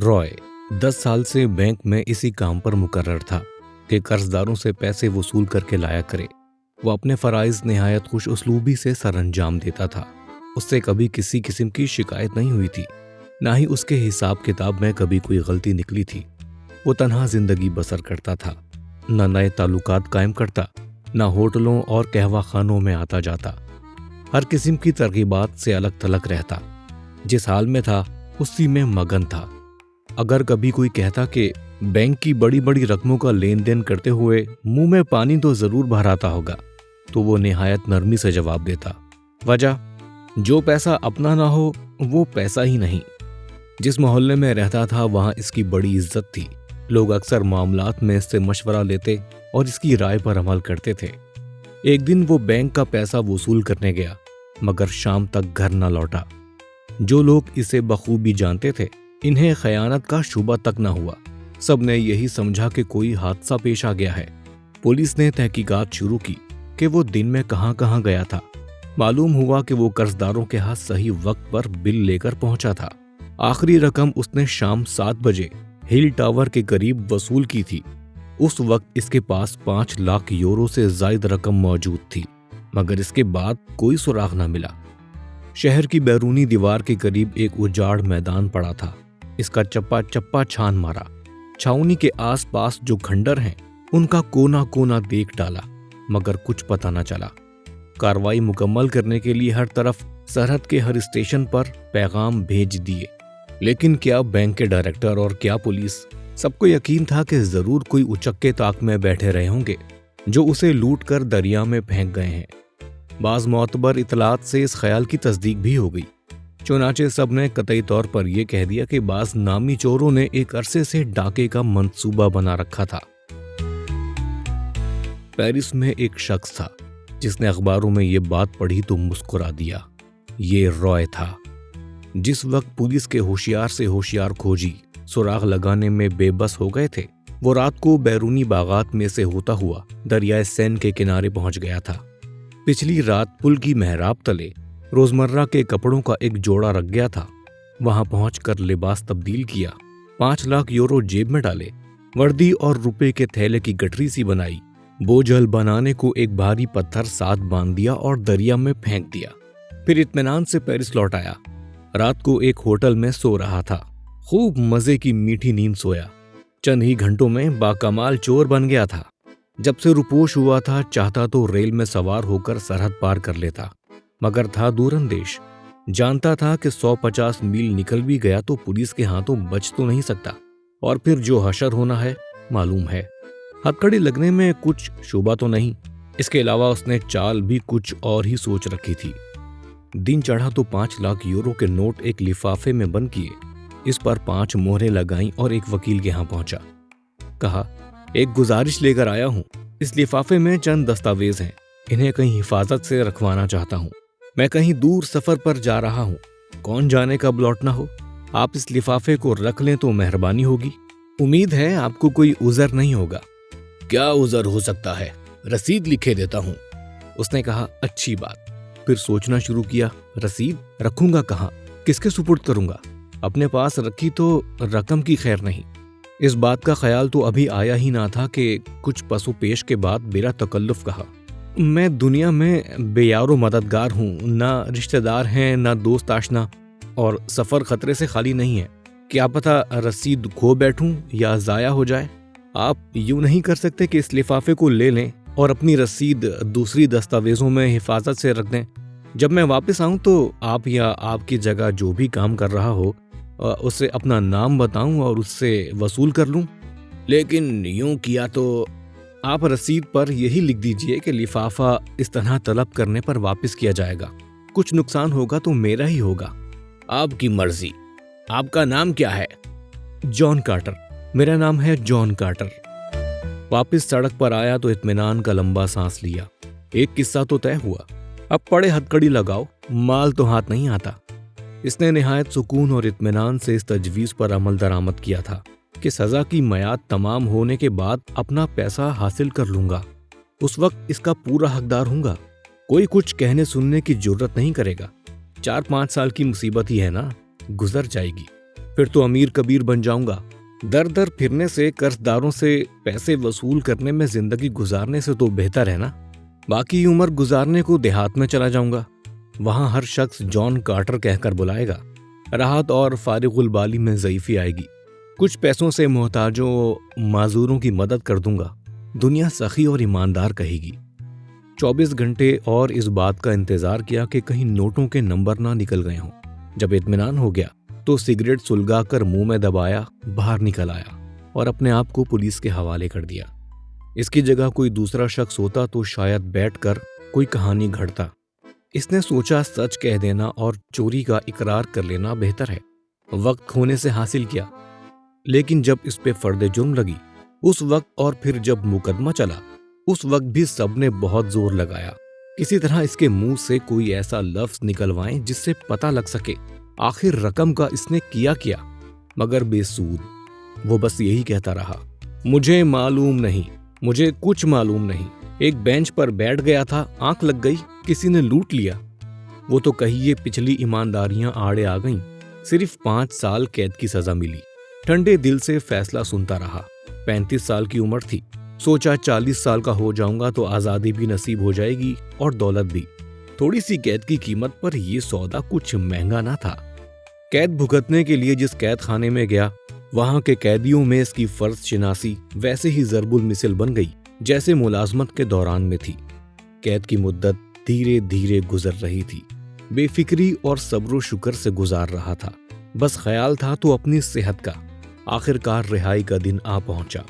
रॉय 10 साल से बैंक में इसी काम पर मुकर्रर था कि कर्जदारों से पैसे वसूल करके लाया करे। वो अपने फराइज निहायत खुश उसलूबी से सरअंजाम देता था। उससे कभी किसी किस्म की शिकायत नहीं हुई थी, ना ही उसके हिसाब किताब में कभी कोई गलती निकली थी। वो तन्हा जिंदगी बसर करता था, न नए ताल्लुकात कायम करता, न होटलों और कहवा खानों में आता जाता। हर किस्म की तरगीबात से अलग थलग रहता। जिस हाल में था उसी में मगन था। अगर कभी कोई कहता कि बैंक की बड़ी बड़ी रकमों का लेन देन करते हुए मुंह में पानी तो जरूर भर आता होगा, तो वो निहायत नरमी से जवाब देता, वजह जो पैसा अपना ना हो वो पैसा ही नहीं। जिस मोहल्ले में रहता था वहां इसकी बड़ी इज्जत थी। लोग अक्सर मामलात में इससे मशवरा लेते और इसकी राय पर अमल करते थे। एक दिन वो बैंक का पैसा वसूल करने गया, मगर शाम तक घर न लौटा। जो लोग इसे बखूबी जानते थे, इन्हें खयानत का शुबा तक न हुआ। सब ने यही समझा कि कोई हादसा पेश आ गया है। पुलिस ने तहकीकात शुरू की कि वो दिन में कहां कहां गया था। मालूम हुआ कि वो कर्जदारों के हाथ सही वक्त पर बिल लेकर पहुंचा था। आखिरी रकम उसने शाम 7 बजे हिल टावर के करीब वसूल की थी। उस वक्त इसके पास 5 लाख यूरो से ज्यादा रकम मौजूद थी, मगर इसके बाद कोई सुराग न मिला। शहर की बैरूनी दीवार के करीब एक उजाड़ मैदान पड़ा था। इसका चप्पा चप्पा छान मारा। छावनी के आसपास जो खंडर हैं, उनका कोना कोना देख डाला, मगर कुछ पता न चला। कार्रवाई मुकम्मल करने के लिए हर तरफ सरहद के हर स्टेशन पर पैगाम भेज दिए, लेकिन क्या बैंक के डायरेक्टर और क्या पुलिस, सबको यकीन था कि जरूर कोई उचक्के ताक में बैठे रहे होंगे जो उसे लूट कर दरिया में फेंक गए हैं। बाज मोतबर इतलात से इस ख्याल की तस्दीक भी हो गई। चुनाचे सब ने कतई तौर पर यह कह दिया कि बाज नामी चोरों ने एक अरसे से डाके का मंसूबा बना रखा था। पेरिस में एक शख्स था जिसने अखबारों में यह बात पढ़ी तो मुस्कुरा दिया। ये रॉय था। जिस वक्त पुलिस के होशियार से होशियार खोजी सुराग लगाने में बेबस हो गए थे, वो रात को बैरूनी बागात में से होता हुआ दरियाए सैन के किनारे पहुंच गया था। पिछली रात पुल की मेहराब तले रोजमर्रा के कपड़ों का एक जोड़ा रख गया था। वहां पहुंचकर लिबास तब्दील किया, 5 लाख यूरो जेब में डाले, वर्दी और रुपए के थैले की गठरी सी बनाई, बोझल बनाने को एक भारी पत्थर साथ बांध दिया और दरिया में फेंक दिया। फिर इत्मीनान से पेरिस लौट आया। रात को एक होटल में सो रहा था। खूब मजे की मीठी नींद सोया। चंद ही घंटों में बाकमाल चोर बन गया था। जब से रुपोश हुआ था, चाहता तो रेल में सवार होकर सरहद पार कर लेता, मगर था दूरंदेश। जानता था कि 150 मील निकल भी गया तो पुलिस के हाथों बच तो नहीं सकता, और फिर जो हशर होना है मालूम है। हथकड़ी लगने में कुछ शुबा तो नहीं। इसके अलावा उसने चाल भी कुछ और ही सोच रखी थी। दिन चढ़ा तो 5 लाख यूरो के नोट एक लिफाफे में बंद किए, इस पर 5 मोहरें लगाईं और एक वकील के यहाँ पहुंचा। कहा, एक गुजारिश लेकर आया हूं। इस लिफाफे में चंद दस्तावेज हैं, इन्हें कहीं हिफाजत से रखवाना चाहता हूं। मैं कहीं दूर सफर पर जा रहा हूं, कौन जाने कब लौटना हो। आप इस लिफाफे को रख लें तो मेहरबानी होगी। उम्मीद है आपको कोई उज़र नहीं होगा। क्या उज़र हो सकता है, रसीद लिखे देता हूं, उसने कहा। अच्छी बात। फिर सोचना शुरू किया, रसीद रखूंगा कहाँ, किसके सुपुर्द करूंगा। अपने पास रखी तो रकम की खैर नहीं। इस बात का ख्याल तो अभी आया ही ना था कि कुछ पसो पेश के बाद बिला तकल्लुफ कहा, मैं दुनिया में बेयारो मददगार हूँ, ना रिश्तेदार हैं ना दोस्त आशना, और सफर खतरे से खाली नहीं है। क्या पता रसीद खो बैठूं या जाया हो जाए। आप यूं नहीं कर सकते कि इस लिफाफे को ले लें और अपनी रसीद दूसरी दस्तावेजों में हिफाजत से रख दें। जब मैं वापस आऊं तो आप या आपकी जगह जो भी काम कर रहा हो उससे अपना नाम बताऊं और उससे वसूल कर लूं। लेकिन यूं किया तो आप रसीद पर यही लिख दीजिए कि लिफाफा इस तरह तलब करने पर वापस किया जाएगा। कुछ नुकसान होगा तो मेरा ही होगा। आपकी मर्जी। आपका नाम क्या है? John Carter. मेरा नाम है जॉन कार्टर। वापस सड़क पर आया तो इत्मीनान का लंबा सांस लिया। एक किस्सा तो तय हुआ। अब पड़े हथकड़ी लगाओ, माल तो हाथ नहीं आता। इसने निहायत सुकून और इत्मीनान से इस तजवीज पर अमल दरामद किया था कि सजा की मयाद तमाम होने के बाद अपना पैसा हासिल कर लूंगा। उस वक्त इसका पूरा हकदार हूंगा। कोई कुछ कहने सुनने की जरूरत नहीं करेगा। 4-5 साल की मुसीबत ही है ना, गुजर जाएगी। پھر تو امیر کبیر بن جاؤں گا۔ در در پھرنے سے، قرضداروں سے پیسے وصول کرنے میں زندگی گزارنے سے تو بہتر ہے نا۔ باقی عمر گزارنے کو دیہات میں چلا جاؤں گا، وہاں ہر شخص جان کارٹر کہہ کر بلائے گا۔ راحت اور فارغ البالی میں ضعیفی آئے گی، کچھ پیسوں سے محتاجوں معذوروں کی مدد کر دوں گا، دنیا سخی اور ایماندار کہے گی۔ 24 گھنٹے اور اس بات کا انتظار کیا کہ کہیں نوٹوں کے نمبر نہ نکل گئے ہوں۔ جب اطمینان ہو گیا تو سگریٹ سلگا کر منہ میں دبایا، باہر نکل آیا اور اپنے آپ کو پولیس کے حوالے کر دیا۔ اس کی جگہ کوئی دوسرا شخص ہوتا تو شاید بیٹھ کر کوئی کہانی گھڑتا۔ اس نے سوچا سچ کہہ دینا اور چوری کا اقرار کر لینا بہتر ہے، وقت کھونے سے حاصل کیا۔ لیکن جب اس پہ فرد جرم لگی اس وقت، اور پھر جب مقدمہ چلا اس وقت بھی سب نے بہت زور لگایا کسی طرح اس کے منہ سے کوئی ایسا لفظ نکلوائیں جس سے پتہ لگ سکے آخر رقم کا اس نے کیا، مگر بے سود۔ وہ بس یہی کہتا رہا، مجھے معلوم نہیں، مجھے کچھ معلوم نہیں۔ ایک بینچ پر بیٹھ گیا تھا، آنکھ لگ گئی، کسی نے لوٹ لیا۔ وہ تو کہیے پچھلی ایمانداریاں آڑے آ گئیں، صرف 5 سال قید کی سزا ملی۔ ٹھنڈے دل سے فیصلہ سنتا رہا۔ 35 سال کی عمر تھی، سوچا 40 سال کا ہو جاؤں گا تو آزادی بھی نصیب ہو جائے گی اور دولت بھی۔ تھوڑی سی قید کی قیمت پر یہ سودا کچھ مہنگا نہ تھا۔ قید بھگتنے کے لیے جس قید خانے میں گیا وہاں کے قیدیوں میں اس کی فرض شناسی ویسے ہی ضرب المثل بن گئی جیسے ملازمت کے دوران میں تھی۔ قید کی مدت دھیرے دھیرے گزر رہی تھی، بے فکری اور صبر و شکر سے گزار رہا تھا۔ بس خیال تھا تو اپنی صحت کا۔ آخر کار رہائی کا دن آ پہنچا۔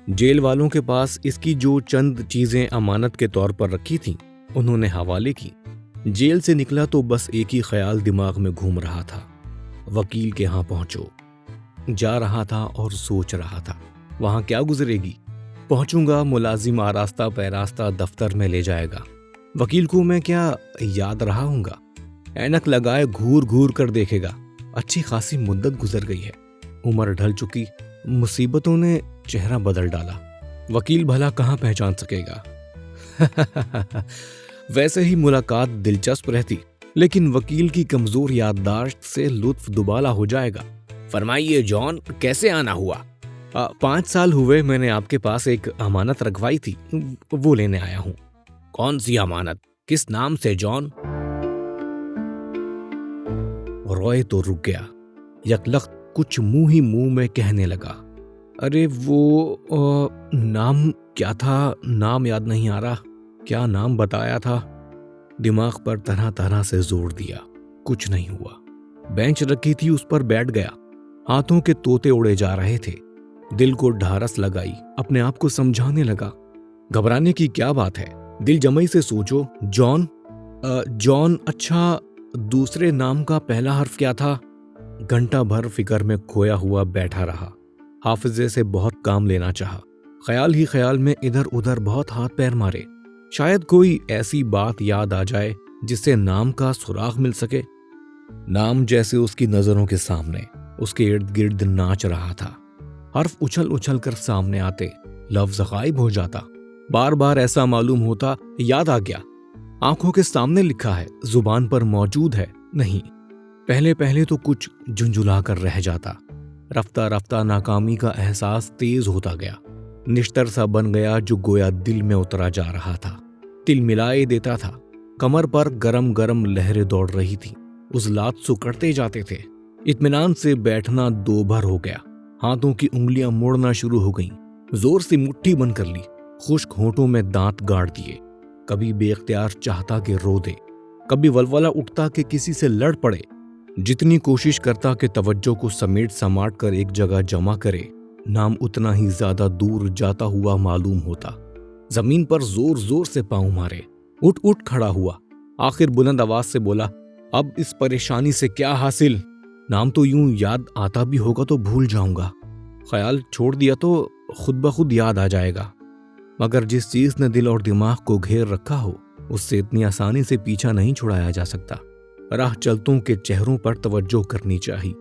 جیل والوں کے پاس اس کی جو چند چیزیں امانت کے طور پر رکھی تھیں انہوں نے حوالے کی۔ جیل سے نکلا تو بس ایک ہی خیال دماغ میں گھوم رہا تھا، وکیل کے ہاں پہنچو۔ جا رہا تھا اور سوچ رہا تھا وہاں کیا گزرے گی۔ پہنچوں گا، ملازم آراستہ پیراستہ دفتر میں لے جائے گا، وکیل کو میں کیا یاد رہا ہوں گا، اینک لگائے گھور گھور کر دیکھے گا۔ اچھی خاصی مدت گزر گئی ہے، عمر ڈھل چکی، مصیبتوں نے چہرہ بدل ڈالا، وکیل بھلا کہاں پہچان سکے گا۔ ویسے ہی ملاقات دلچسپ رہتی، لیکن وکیل کی کمزور یادداشت سے لطف دوبالا ہو جائے گا۔ فرمائیے جان، کیسے آنا ہوا؟ 5 سال ہوئے، میں نے آپ کے پاس ایک امانت رکھوائی تھی، وہ لینے آیا ہوں۔ کون سی امانت؟ کس نام سے جان؟ روئے تو رک گیا، یکلخت کچھ منہ ہی منہ میں کہنے لگا، ارے وہ نام کیا تھا؟ نام یاد نہیں آ رہا، کیا نام بتایا تھا؟ دماغ پر طرح طرح سے زور دیا، کچھ نہیں ہوا۔ بینچ رکھی تھی اس پر بیٹھ گیا، ہاتھوں کے طوطے اڑے جا رہے تھے۔ دل کو ڈھارس لگائی، اپنے آپ کو سمجھانے لگا، گھبرانے کی کیا بات ہے، دل جمعی سے سوچو۔ جان؟ جان، اچھا دوسرے نام کا پہلا حرف کیا تھا؟ گھنٹہ بھر فکر میں کھویا ہوا بیٹھا رہا، حافظے سے بہت کام لینا چاہا، خیال ہی خیال میں ادھر ادھر بہت ہاتھ پیر مارے، شاید کوئی ایسی بات یاد آ جائے جس سے نام کا سراغ مل سکے۔ نام جیسے اس کی نظروں کے سامنے، اس کے ارد گرد ناچ رہا تھا، حرف اچھل اچھل کر سامنے آتے، لفظ غائب ہو جاتا، بار بار ایسا معلوم ہوتا یاد آ گیا، آنکھوں کے سامنے لکھا ہے، زبان پر موجود ہے، نہیں۔ پہلے پہلے تو کچھ جھنجھلا کر رہ جاتا، رفتہ رفتہ ناکامی کا احساس تیز ہوتا گیا، نشتر سا بن گیا جو گویا دل میں اترا جا رہا تھا، تل ملائے دیتا تھا، کمر پر گرم گرم لہریں دوڑ رہی تھی، عضلات سکڑتے جاتے تھے، اطمینان سے بیٹھنا دو بھر ہو گیا، ہاتھوں کی انگلیاں موڑنا شروع ہو گئیں، زور سے مٹھی بند کر لی، خشک ہونٹوں میں دانت گاڑ دیے، کبھی بے اختیار چاہتا کہ رو دے، کبھی ولولہ اٹھتا کہ کسی سے لڑ پڑے، جتنی کوشش کرتا کہ توجہ کو سمیٹ سماٹ کر ایک جگہ جمع کرے، نام اتنا ہی زیادہ دور جاتا ہوا معلوم ہوتا۔ زمین پر زور زور سے پاؤں مارے، اٹھ اٹھ کھڑا ہوا، آخر بلند آواز سے بولا، اب اس پریشانی سے کیا حاصل؟ نام تو یوں یاد آتا بھی ہوگا تو بھول جاؤں گا، خیال چھوڑ دیا تو خود بخود یاد آ جائے گا، مگر جس چیز نے دل اور دماغ کو گھیر رکھا ہو اس سے اتنی آسانی سے پیچھا نہیں چھڑایا جا سکتا۔ راہ چلتوں کے چہروں پر توجہ کرنی چاہیے،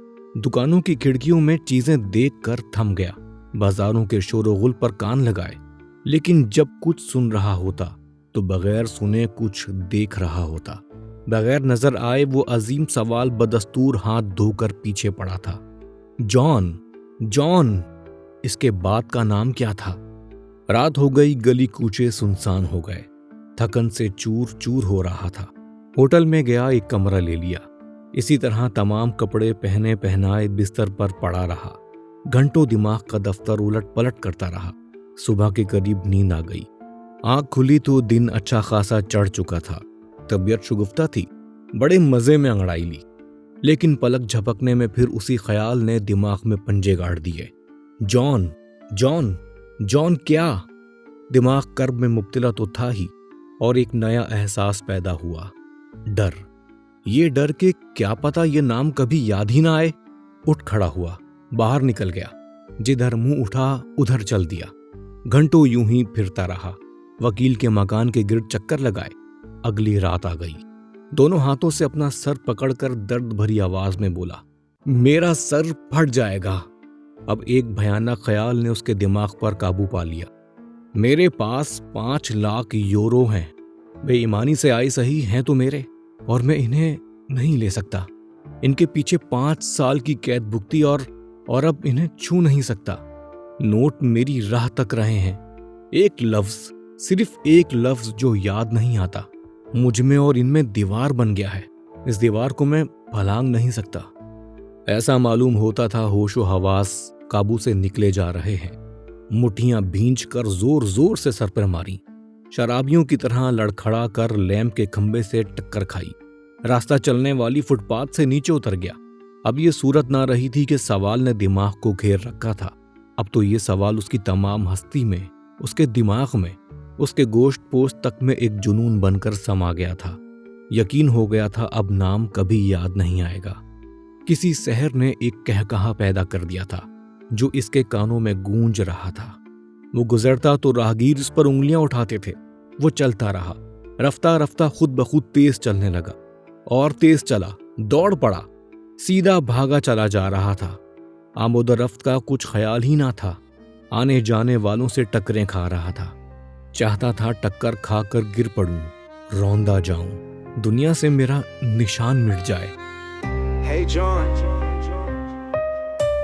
دکانوں کی کھڑکیوں میں چیزیں دیکھ کر تھم گیا، بازاروں کے شور و غل پر کان لگائے، لیکن جب کچھ سن رہا ہوتا تو بغیر سنے کچھ دیکھ رہا ہوتا، بغیر نظر آئے وہ عظیم سوال بدستور ہاتھ دھو کر پیچھے پڑا تھا، जॉन, जॉन। इसके बाद का नाम क्या था? रात हो गई, गली कूचे सुनसान हो गए। थकन से चूर चूर हो रहा था। होटल में गया, एक कमरा ले लिया। इसी तरह तमाम कपड़े पहने पहनाए बिस्तर पर पड़ा रहा। घंटों दिमाग का दफ्तर उलट पलट करता रहा। सुबह के करीब नींद आ गई। आंख खुली तो दिन अच्छा खासा चढ़ चुका था। तबीयत शुगुफ्ता थी। बड़े मजे में अंगड़ाई ली, लेकिन पलक झपकने में फिर उसी ख्याल ने दिमाग में पंजे गाड़ दिए। जॉन, जॉन, जॉन क्या? दिमाग कर्ब में मुब्तला तो था ही, और एक नया एहसास पैदा हुआ, डर। ये डर के क्या पता ये नाम कभी याद ही ना आए। उठ खड़ा हुआ, बाहर निकल गया। जिधर मुंह उठा उधर चल दिया। घंटों यूं ही फिरता रहा। वकील के मकान के गिर्द चक्कर लगाए। अगली रात आ गई। दोनों हाथों से अपना सर पकड़कर दर्द भरी आवाज में बोला, मेरा सर फट जाएगा। अब एक भयानक ख्याल ने उसके दिमाग पर काबू पा लिया। मेरे पास 5 लाख यूरो हैं। बेईमानी से आए सही हैं तो मेरे, और मैं इन्हें नहीं ले सकता। इनके पीछे 5 साल की कैद भुगती और अब इन्हें छू नहीं सकता। नोट मेरी राह तक रहे हैं। एक लफ्ज, सिर्फ एक लफ्ज जो याद नहीं आता। मुझ में और इनमें दीवार बन गया है। इस दीवार को मैं फलांग नहीं सकता। ऐसा मालूम होता था होशो हवास काबू से निकले जा रहे हैं। मुट्ठियां भींचकर जोर जोर से सर पर मारी। शराबियों की तरह लड़खड़ा कर लैंप के खंबे से टक्कर खाई। रास्ता चलने वाली फुटपाथ से नीचे उतर गया। अब ये सूरत ना रही थी कि सवाल ने दिमाग को घेर रखा था। अब तो ये सवाल उसकी तमाम हस्ती में, उसके दिमाग में, उसके गोश्त पोस्ट तक में एक जुनून बनकर समा गया था। यकीन हो गया था अब नाम कभी याद नहीं आएगा। किसी शहर ने एक कहकहा पैदा कर दिया था जो इसके कानों में गूंज रहा था। वो गुजरता तो राहगीर उस पर उंगलियां उठाते थे। वो चलता रहा। रफ्ता रफ्ता खुद ब खुद तेज चलने लगा, और तेज चला, दौड़ पड़ा, सीधा भागा चला जा रहा था। आमोदरफ्त का कुछ ख्याल ही ना था। आने जाने वालों से टक्करें खा रहा था। चाहता था टक्कर खाकर गिर पड़ूं, रौंदा जाऊं, दुनिया से मेरा निशान मिट जाए। Hey John,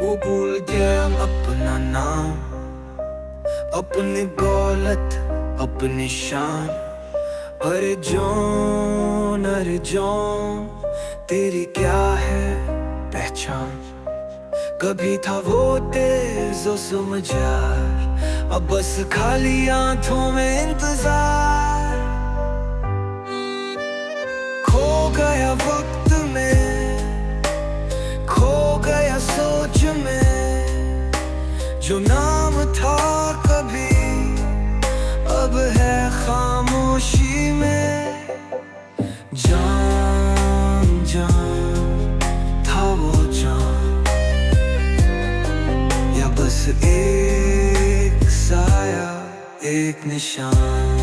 वो भूल गया अपना नाम, अपनी दौलत, अपनी शान। अरे जॉन, अरे जॉन, तेरी क्या है पहचान? कभी था वो तेज और समझदार, अब बस खाली आंखों में इंतजार। खो गया वक्त में, खो गया सोच में, जो नाम था कभी अब है खामोशी में। जान, जान था वो जान, या बस एक साया, एक निशान।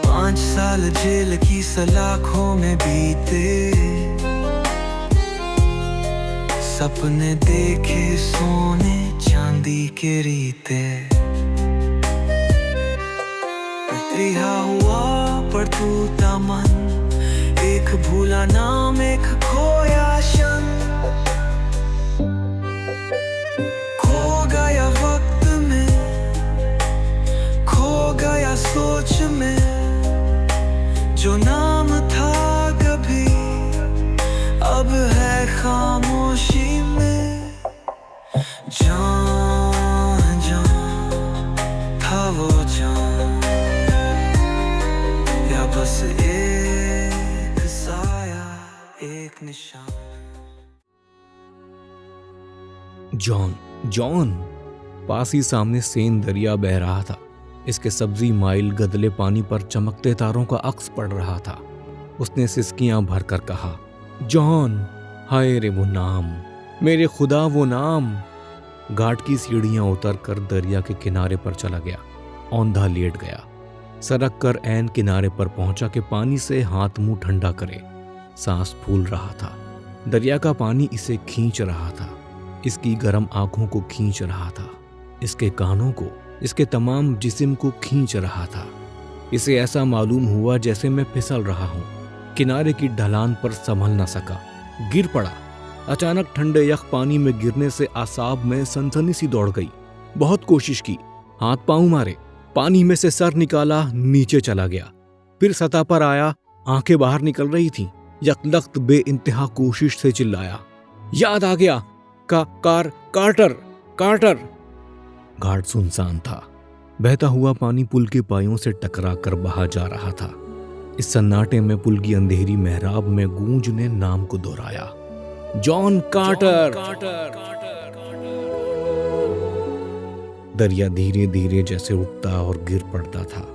5 साल जेल की सलाखों में बीते, सपने देखे सोने चांदी के रीते। रिहा हुआ पर टूटा मन, एक भूला नाम, एक खोया क्षण। खो गया वक्त में, खो गया सोच में, जो नाम था कभी अब है खामोशी में। जान, जान था वो जान, या बस एक साया, एक निशान। John, John. पास ही सामने सेन दरिया बह रहा था। इसके सब्जी माइल गदले पानी पर चमकते तारों का अक्स पड़ रहा था। उसने सिसकियां भरकर कहा, जॉन। हाय रे वो नाम, मेरे खुदा वो नाम। घाट की सीढ़ियां उतर कर दरिया के किनारे पर चला गया। औंधा लेट गया। सरक कर ऐन किनारे पर पहुंचा कि पानी से हाथ मुंह ठंडा करे। सांस फूल रहा था। दरिया का पानी इसे खींच रहा था। इसकी गर्म आंखों को खींच रहा था। इसके कानों को, इसके तमाम जिस्म को खींच रहा था। इसे ऐसा मालूम हुआ जैसे मैं फिसल रहा हूं। किनारे की ढलान पर संभल न सका, गिर पड़ा। अचानक ठंडे यख पानी में गिरने से आसाब में सनसनी सी दौड़ गई। बहुत कोशिश की, हाथ पांव मारे, पानी में से सर निकाला, नीचे चला गया, फिर सतह पर आया, आंखें बाहर निकल रही थीं। यकलख्त बेइंतहा कोशिश से चिल्लाया, याद आ गया, कार्टर कार्टर। घाट सुनसान था। बहता हुआ पानी पुल के पायों से टकरा कर बहा जा रहा था। इस सन्नाटे में पुल की अंधेरी मेहराब में गूंज ने नाम को दोहराया, जॉन कार्टर। दरिया धीरे धीरे जैसे उठता और गिर पड़ता था।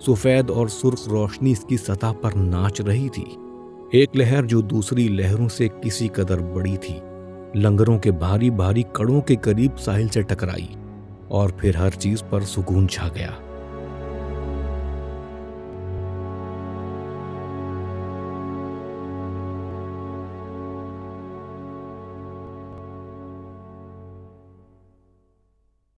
सफेद और सुर्ख रोशनी इसकी सतह पर नाच रही थी। एक लहर जो दूसरी लहरों से किसी कदर बड़ी थी, लंगरों के भारी भारी कड़ों के करीब साहिल से टकराई और फिर हर चीज पर सुकून छा गया।